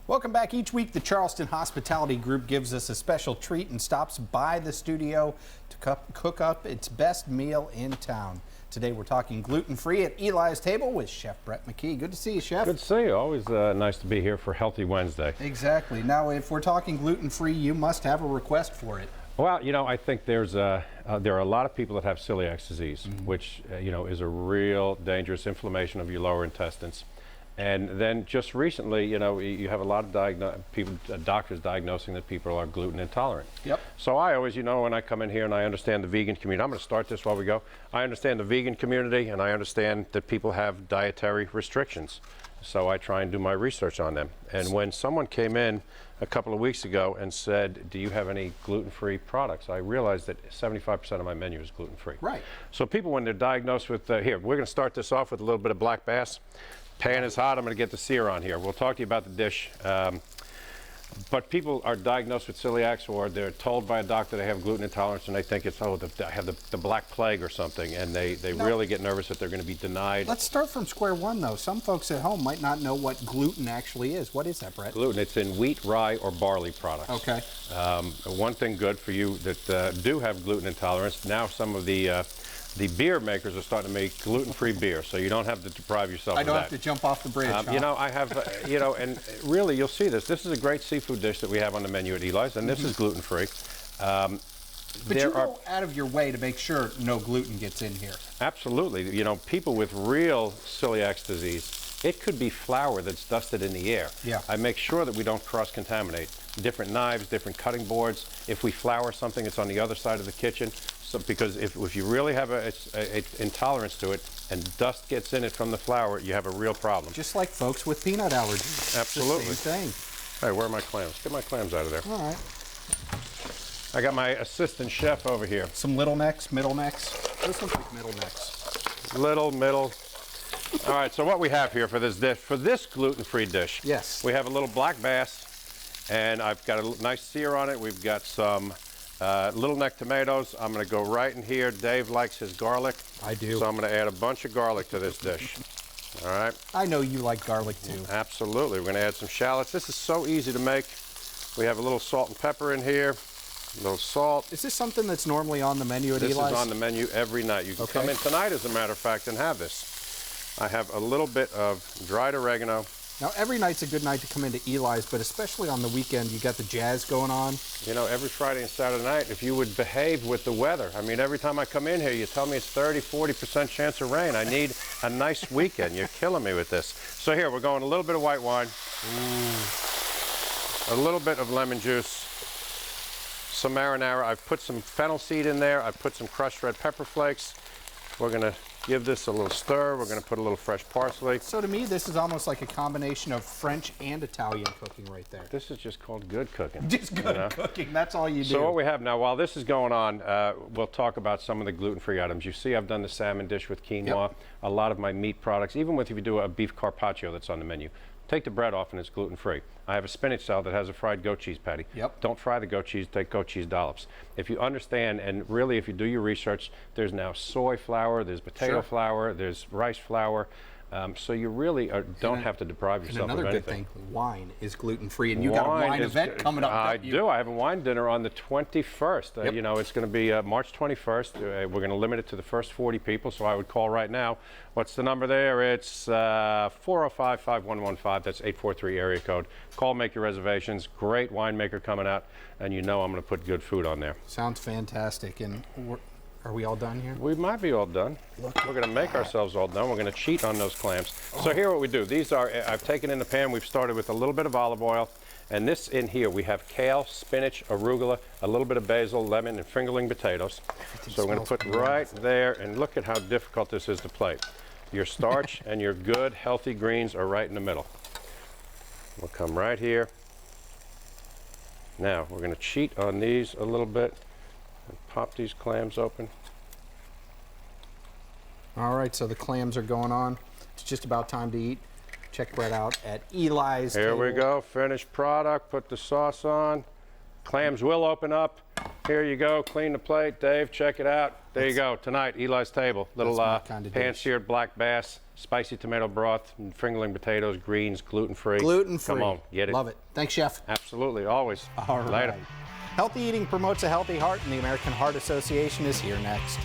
Welcome back. Each week, the Charleston Hospitality Group gives us a special treat and stops by the studio to cook up its best meal in town. Today, we're talking gluten-free at Eli's Table with Chef Brett Mckee. Good to see you, Chef. Good to see you. Always nice to be here for Healthy Wednesday. Exactly. Now, if we're talking gluten-free, you must have a request for it. Well, you know, I think there are a lot of people that have celiac disease, which, you know, is a real dangerous inflammation of your lower intestines. And then just recently, you know, you have a lot of doctors diagnosing that people are gluten intolerant. Yep. So I always, you know, when I come in here and I understand the vegan community, I'm going to start this while we go. I understand the vegan community and I understand that people have dietary restrictions. So I try and do my research on them. And when someone came in a couple of weeks ago and said, do you have any gluten-free products? I realized that 75% of my menu is gluten-free. Right. So people, when they're diagnosed with, here, we're going to start this off with a little bit of black bass. Pan is hot. I'm going to get the sear on here. We'll talk to you about the dish. But people are diagnosed with celiac, or they're told by a doctor they have gluten intolerance, and they think it's, oh, I have the black plague or something, and they really get nervous that they're going to be denied. Let's start from square one, though. Some folks at home might not know what gluten actually is. What is that, Brett? Gluten, it's in wheat, rye, or barley products. Okay. One thing good for you that do have gluten intolerance, now some of the beer makers are starting to make gluten-free beer, so you don't have to deprive yourself of that. I don't have to jump off the bridge, huh? You know, I have, you know, and really, you'll see this. This is a great seafood dish that we have on the menu at Eli's, and this is gluten-free. But you go out of your way to make sure no gluten gets in here. Absolutely. You know, people with real celiac disease, it could be flour that's dusted in the air. Yeah. I make sure that we don't cross-contaminate. Different knives, different cutting boards. If we flour something, it's on the other side of the kitchen. So, because if you really have a intolerance to it and dust gets in it from the flour, you have a real problem. Just like folks with peanut allergies. Absolutely. It's the same thing. Hey, where are my clams? Get my clams out of there. All right. I got my assistant chef over here. Some little necks, middle necks. This looks like middle necks. Little, middle. All right, so what we have here for this dish, for this gluten-free dish, yes, we have a little black bass, and I've got a nice sear on it. We've got some little neck tomatoes. I'm going to go right in here. Dave likes his garlic. I do. So I'm going to add a bunch of garlic to this dish. All right. I know you like garlic too. Absolutely. We're going to add some shallots. This is so easy to make. We have a little salt and pepper in here. A little salt. Is this something that's normally on the menu at Eli's? This is on the menu every night. You can come in tonight, as a matter of fact, and have this. I have a little bit of dried oregano. Now, every night's a good night to come into Eli's, but especially on the weekend, you got the jazz going on. You know, every Friday and Saturday night, if you would behave with the weather. I mean, every time I come in here, you tell me it's 30, 40% chance of rain. I need a nice weekend. You're killing me with this. So here, we're going a little bit of white wine. Ooh. A little bit of lemon juice. Some marinara. I've put some fennel seed in there. I've put some crushed red pepper flakes. We're going to give this a little stir. We're going to put a little fresh parsley. So to me, this is almost like a combination of French and Italian cooking right there. This is just called good cooking. Just good cooking. That's all you do. So what we have now, while this is going on, we'll talk about some of the gluten-free items. You see I've done the salmon dish with quinoa. Yep. A lot of my meat products, even if you do a beef carpaccio that's on the menu. Take the bread off and it's gluten-free. I have a spinach salad that has a fried goat cheese patty. Yep. Don't fry the goat cheese, take goat cheese dollops. If you understand, and really if you do your research, there's now soy flour, there's potato flour, there's rice flour. So you really don't have to deprive yourself of anything. Another good thing, wine is gluten-free, and you got a wine event coming up. I do. I have a wine dinner on the 21st. Yep. You know, it's going to be March 21st. We're going to limit it to the first 40 people, so I would call right now. What's the number there? It's 405-5115. That's 843 area code. Call, make your reservations. Great winemaker coming out, and you know I'm going to put good food on there. Sounds fantastic. And are we all done here? We might be all done. We're going to make ourselves all done. We're going to cheat on those clams. So here what we do. These are, I've taken in the pan, we've started with a little bit of olive oil. And this in here, we have kale, spinach, arugula, a little bit of basil, lemon, and fingerling potatoes. So we're going to put right there, and look at how difficult this is to plate. Your starch and your good, healthy greens are right in the middle. We'll come right here. Now, we're going to cheat on these a little bit. And pop these clams open. All right, so the clams are going on. It's just about time to eat. Check Brett out at Eli's Here Table. we go, finished product. Put the sauce on. Clams will open up. Here you go, clean the plate. Dave, check it out. There you go, tonight, Eli's Table. Little pan-seared black bass, spicy tomato broth, and fingerling potatoes, greens, gluten-free. Gluten-free. Come on, get it. Love it. Thanks, Chef. Absolutely, always. All Later. right. Healthy eating promotes a healthy heart, and the American Heart Association is here next.